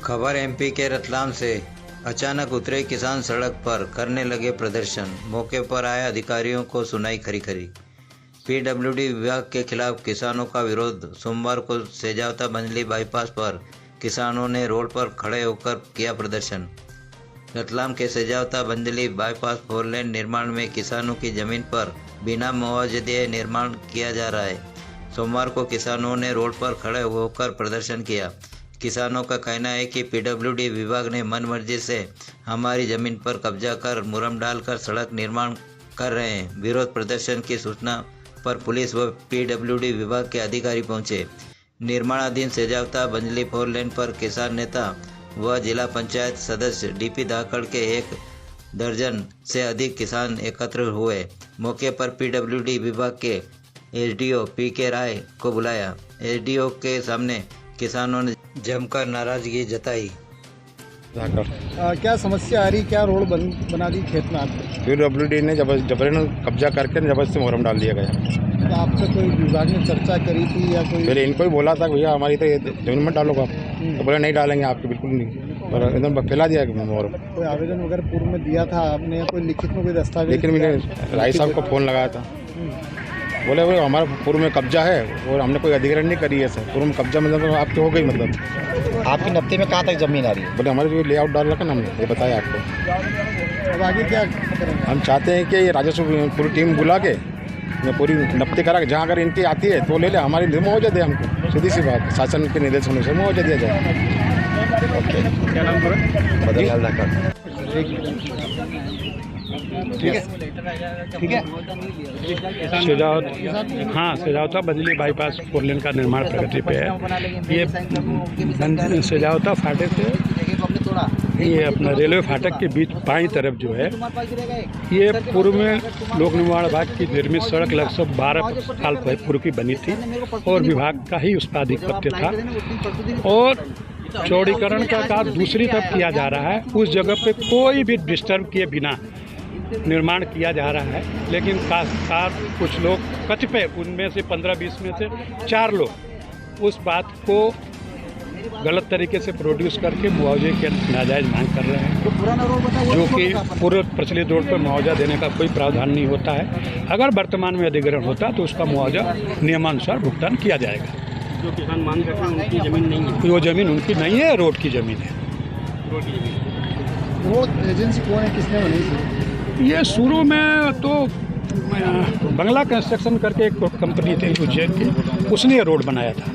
खबर एमपी के रतलाम से। अचानक उतरे किसान सड़क पर करने लगे प्रदर्शन। मौके पर आए अधिकारियों को सुनाई खरी खरी। पीडब्ल्यूडी विभाग के खिलाफ किसानों का विरोध। सोमवार को सेजावता बंजली बाईपास पर किसानों ने रोड पर खड़े होकर किया प्रदर्शन। रतलाम के सेजावता बंजली बाईपास 4 लेन निर्माण में किसानों की जमीन पर बिना मुआवजे दिए निर्माण किया जा रहा है। सोमवार को किसानों ने रोड पर खड़े होकर प्रदर्शन किया। किसानों का कहना है कि पीडब्ल्यूडी विभाग ने मनमर्जी से हमारी जमीन पर कब्जा कर मुरम डालकर सड़क निर्माण कर रहे हैं। विरोध प्रदर्शन की सूचना पर पुलिस व पीडब्ल्यूडी विभाग के अधिकारी पहुंचे। निर्माणाधीन सेजावता बंजली 4 लेन पर किसान नेता व जिला पंचायत सदस्य डीपी धाकड़ के 1 दर्जन से अधिक किसान एकत्र हुए। मौके पर पीडब्ल्यूडी विभाग के एसडीओ पीके राय को बुलाया। एसडीओ के सामने किसानों ने जमकर नाराजगी जताई। क्या समस्या आ रही, क्या रोड बना दी खेत में आपको? पीडब्ल्यूडी ने जबरन कब्जा करके जबरदस्ती मुहर्रम डाल दिया गया। तो आपसे कोई विभाग ने चर्चा करी थी या कोई? पहले इनको ही बोला था भैया हमारी तो जमीन में डालोगे आप, तो बोले नहीं डालेंगे आपके, बिल्कुल नहीं, और एकदम फैला दिया मुहर्रम। कोई आवेदन वगैरह पूर्व में दिया था आपने या कोई लिखित में कोई दस्तावेज? लेकिन मैंने राय साहब को फ़ोन लगाया था, बोले वो हमारा पूर्व में कब्जा है और हमने कोई अधिग्रहण नहीं करी है सर। पूर्व में कब्जा मतलब आपकी हो गई, मतलब आपकी नब्ते में कहाँ तक जमीन आ रही है? बोले हमारे जो लेआउट डाल रखा ना हमने, ये बताया आपको। अब आगे क्या करेंगे? हम चाहते हैं कि ये राजस्व पूरी टीम बुला के पूरी नब्ते करा के जहाँ अगर इनकी आती है तो ले ले, हमारी मुआवजा दे हमको। सीधी सी बात, शासन के निर्देशन से मुआवजा दिया जाए। ओके, क्या नाम करो? बदल धाकड़। ठीक है, ठीक है। सेजावता बंजली बाईपास 4 लेन का निर्माण प्रगति पे है। ये सेजावता फाटक से ये अपना रेलवे फाटक के बीच बाईं तरफ जो है, ये पूर्व में लोक निर्माण विभाग की निर्मित सड़क लगभग 12 साल पूर्व की बनी थी और विभाग का ही उस पर आधिपत्य था और चौड़ीकरण का कार्य दूसरी तरफ किया जा रहा है। उस जगह पे कोई भी डिस्टर्ब किए बिना निर्माण किया जा रहा है। लेकिन काश्तकार कुछ लोग कतिपय, उनमें से 15-20 में से 4 लोग उस बात को गलत तरीके से प्रोड्यूस करके मुआवजे के नाजायज मांग कर रहे हैं, जो कि पूर्व प्रचलित रोड पर मुआवजा देने का कोई प्रावधान नहीं होता है। अगर वर्तमान में अधिग्रहण होता तो उसका मुआवजा नियमानुसार भुगतान किया जाएगा। जो किसान मांग करते हैं उनकी ज़मीन नहीं है, वो ज़मीन उनकी नहीं है, रोड की ज़मीन है। रोड एजेंसी कौन है, किसने बनी थी? ये शुरू में तो बंगला कंस्ट्रक्शन करके एक कंपनी थी उज्जैन की, उसने ये रोड बनाया था।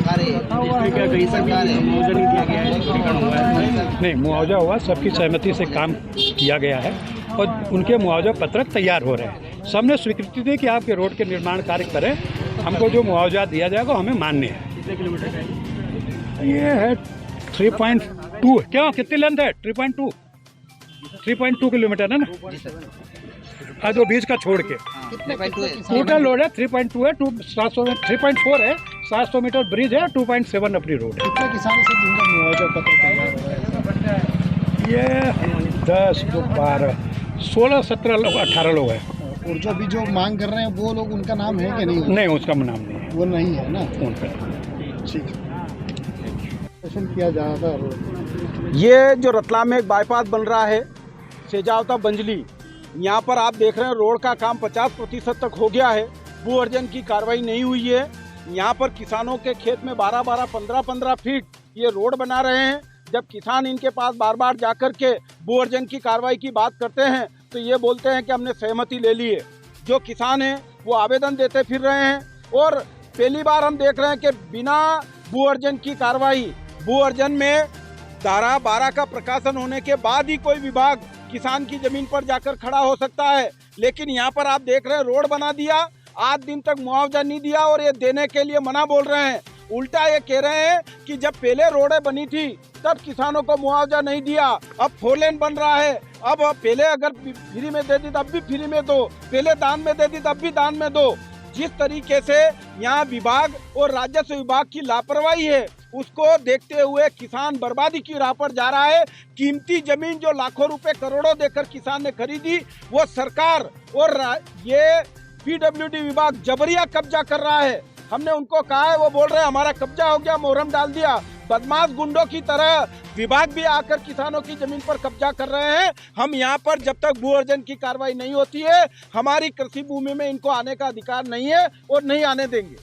क्या कहीं से मुआवजा नहीं दिया गया है? नहीं, मुआवजा हुआ, सबकी सहमति से काम किया गया है और उनके मुआवजा पत्रक तैयार हो रहे हैं। सबने स्वीकृति दी कि आपके रोड के निर्माण कार्य करें, हमको जो मुआवजा दिया जाएगा हमें मान्य है। कितने किलोमीटर का है? ये है 3.2। क्या कितनी लेंथ है? 3.2 किलोमीटर है ना, जो बीच का छोड़ के टोटल रोड है 3.2 है। 3.4 है, 700 मीटर ब्रिज है, 2.7 अपनी रोड है। कितने किसानों से जिनका मुआवजा पत्र तैयार है? ये 10, 12, 16, 17 लोग, 18 लोग हैं। और जो अभी जो मांग कर रहे हैं वो लोग, उनका नाम है कि नहीं? नहीं, उसका नाम नहीं है, वो नहीं है ना उनका। ठीक किया जा रहा था। ये जो रतलाम में एक बाईपास बन रहा है सेजावता बंजली, यहाँ पर आप देख रहे हैं रोड का काम 50% तक हो गया है। भू अर्जन की कार्रवाई नहीं हुई है। यहाँ पर किसानों के खेत में 12-12, 15-15 फीट ये रोड बना रहे हैं। जब किसान इनके पास बार बार जाकर के भू अर्जन की कार्रवाई की बात करते हैं तो ये बोलते हैं कि हमने सहमति ले ली है। जो किसान हैं वो आवेदन देते फिर रहे हैं और पहली बार हम देख रहे हैं कि बिना भू अर्जन की कार्रवाई, भू अर्जन में धारा 12 का प्रकाशन होने के बाद ही कोई विभाग किसान की जमीन पर जाकर खड़ा हो सकता है। लेकिन यहाँ पर आप देख रहे हैं रोड बना दिया, 8 दिन तक मुआवजा नहीं दिया और ये देने के लिए मना बोल रहे हैं। उल्टा ये कह रहे हैं कि जब पहले रोडें बनी थी तब किसानों को मुआवजा नहीं दिया, अब 4 लेन बन रहा है, अब पहले अगर फ्री में दे दी तब भी फ्री में दो, पहले दान में दे दी तब भी दान में दो। जिस तरीके से यहाँ विभाग और राजस्व विभाग की लापरवाही है, उसको देखते हुए किसान बर्बादी की राह पर जा रहा है। कीमती जमीन जो लाखों रुपए करोड़ों देकर किसान ने खरीदी, वो सरकार और ये पीडब्ल्यूडी विभाग जबरिया कब्जा कर रहा है। हमने उनको कहा है, वो बोल रहे हैं हमारा कब्जा हो गया, मोहरम डाल दिया। बदमाश गुंडों की तरह विभाग भी आकर किसानों की जमीन पर कब्जा कर रहे हैं। हम यहाँ पर जब तक भू अर्जन की कार्रवाई नहीं होती है, हमारी कृषि भूमि में इनको आने का अधिकार नहीं है और नहीं आने देंगे।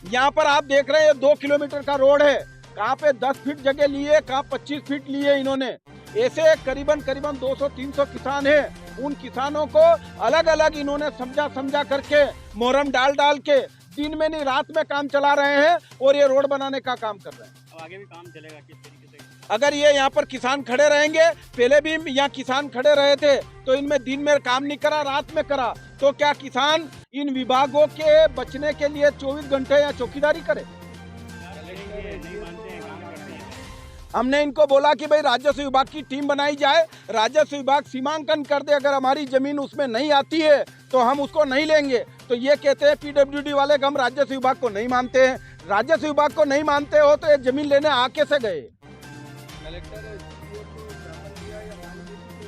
यहाँ पर आप देख रहे हैं 2 किलोमीटर का रोड है, कहाँ पे 10 फीट जगह लिए, कहाँ 25 फीट लिए इन्होंने। ऐसे करीबन 200-300 किसान हैं। उन किसानों को अलग अलग इन्होंने समझा करके मोहरम डाल के दिन में नहीं रात में काम चला रहे हैं और ये रोड बनाने का काम कर रहे हैं। अब आगे भी काम चलेगा किस तरीके से? अगर ये यहाँ पर किसान खड़े रहेंगे, पहले भी यहाँ किसान खड़े रहे थे तो इनमें दिन में काम नहीं करा, रात में करा, तो क्या किसान इन विभागों के बचने के लिए 24 घंटे या चौकीदारी करे? हमने इनको बोला कि भाई राजस्व विभाग की टीम बनाई जाए, राजस्व विभाग सीमांकन कर दे, अगर हमारी जमीन उसमें नहीं आती है तो हम उसको नहीं लेंगे। तो ये कहते हैं पीडब्ल्यूडी वाले कि हम राजस्व विभाग को नहीं मानते हैं। राजस्व विभाग को नहीं मानते हो तो ये जमीन लेने आके से गए।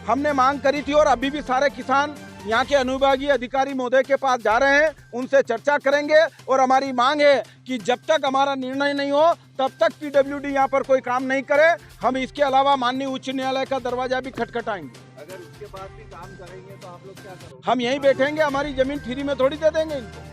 हमने मांग करी थी और अभी भी सारे किसान यहाँ के अनुविभागीय अधिकारी महोदय के पास जा रहे हैं, उनसे चर्चा करेंगे और हमारी मांग है कि जब तक हमारा निर्णय नहीं हो तब तक पीडब्ल्यूडी यहाँ पर कोई काम नहीं करे। हम इसके अलावा माननीय उच्च न्यायालय का दरवाजा भी खटखटाएंगे। अगर उसके बाद भी काम करेंगे तो आप लोग क्या करोगे? हम यहीं बैठेंगे, हमारी जमीन फ्री में थोड़ी दे देंगे इनको।